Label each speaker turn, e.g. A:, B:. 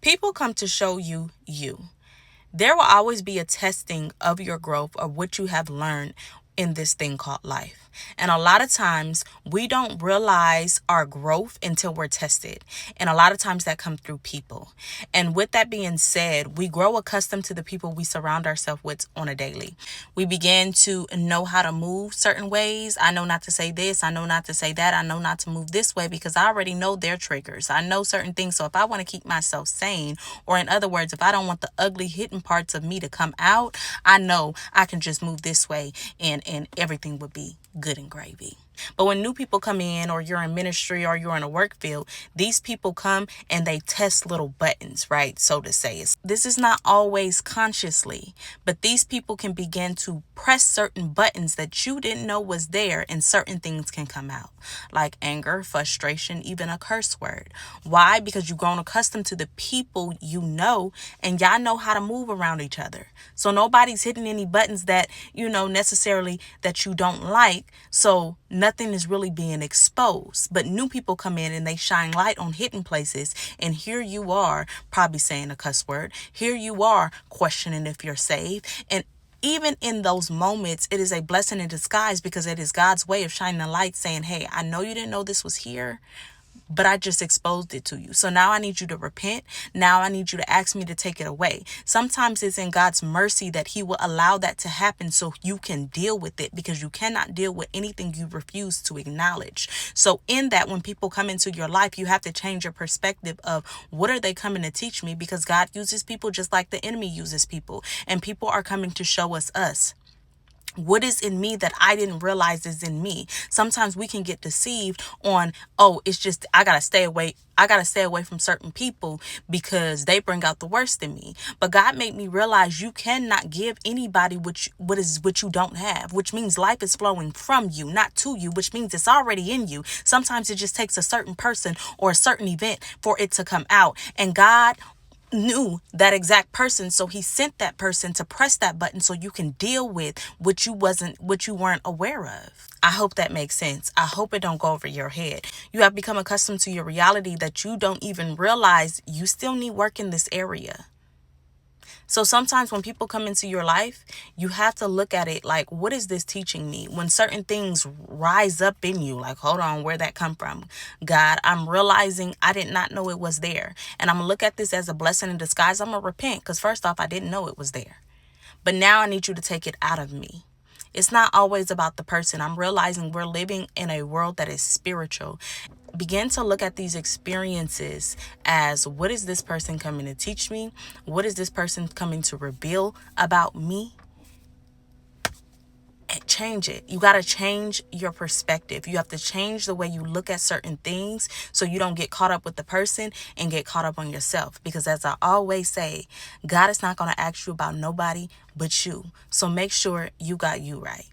A: People come to show you you. There will always be a testing of your growth of what you have learned in this thing called life. And a lot of times we don't realize our growth until we're tested. And a lot of times that comes through people. And with that being said, we grow accustomed to the people we surround ourselves with on a daily. We begin to know how to move certain ways. I know not to say this. I know not to say that. I know not to move this way because I already know their triggers. I know certain things. So if I want to keep myself sane, or in other words, if I don't want the ugly hidden parts of me to come out, I know I can just move this way and everything would be good and gravy. But when new people come in, or you're in ministry, or you're in a work field, these people come and they test little buttons, right? So to say, this is not always consciously, but these people can begin to press certain buttons that you didn't know was there, and certain things can come out like anger, frustration, even a curse word. Why? Because you've grown accustomed to the people you know, and y'all know how to move around each other. So nobody's hitting any buttons that, necessarily that you don't like. So nothing is really being exposed. But new people come in and they shine light on hidden places. And here you are probably saying a cuss word. Here you are questioning if you're saved. And even in those moments, it is a blessing in disguise, because it is God's way of shining a light saying, hey, I know you didn't know this was here, but I just exposed it to you. So now I need you to repent. Now I need you to ask me to take it away. Sometimes it's in God's mercy that he will allow that to happen so you can deal with it, because you cannot deal with anything you refuse to acknowledge. So in that, when people come into your life, you have to change your perspective of what are they coming to teach me, because God uses people just like the enemy uses people, and people are coming to show us. What is in me that I didn't realize is in me? Sometimes we can get deceived on, oh, it's just, I got to stay away. I got to stay away from certain people because they bring out the worst in me. But God made me realize you cannot give anybody what you don't have, which means life is flowing from you, not to you, which means it's already in you. Sometimes it just takes a certain person or a certain event for it to come out. And God knew that exact person, so he sent that person to press that button so you can deal with what you weren't aware of. I hope that makes sense. I hope it don't go over your head. You have become accustomed to your reality that you don't even realize you still need work in this area. So sometimes when people come into your life, you have to look at it like, what is this teaching me? When certain things rise up in you, like, hold on, where'd that come from? God, I'm realizing I did not know it was there. And I'm going to look at this as a blessing in disguise. I'm going to repent because first off, I didn't know it was there. But now I need you to take it out of me. It's not always about the person. I'm realizing we're living in a world that is spiritual. Begin to look at these experiences as, what is this person coming to teach me? What is this person coming to reveal about me? And change it. You got to change your perspective. You have to change the way you look at certain things so you don't get caught up with the person and get caught up on yourself. Because as I always say, God is not going to ask you about nobody but you. So make sure you got you right.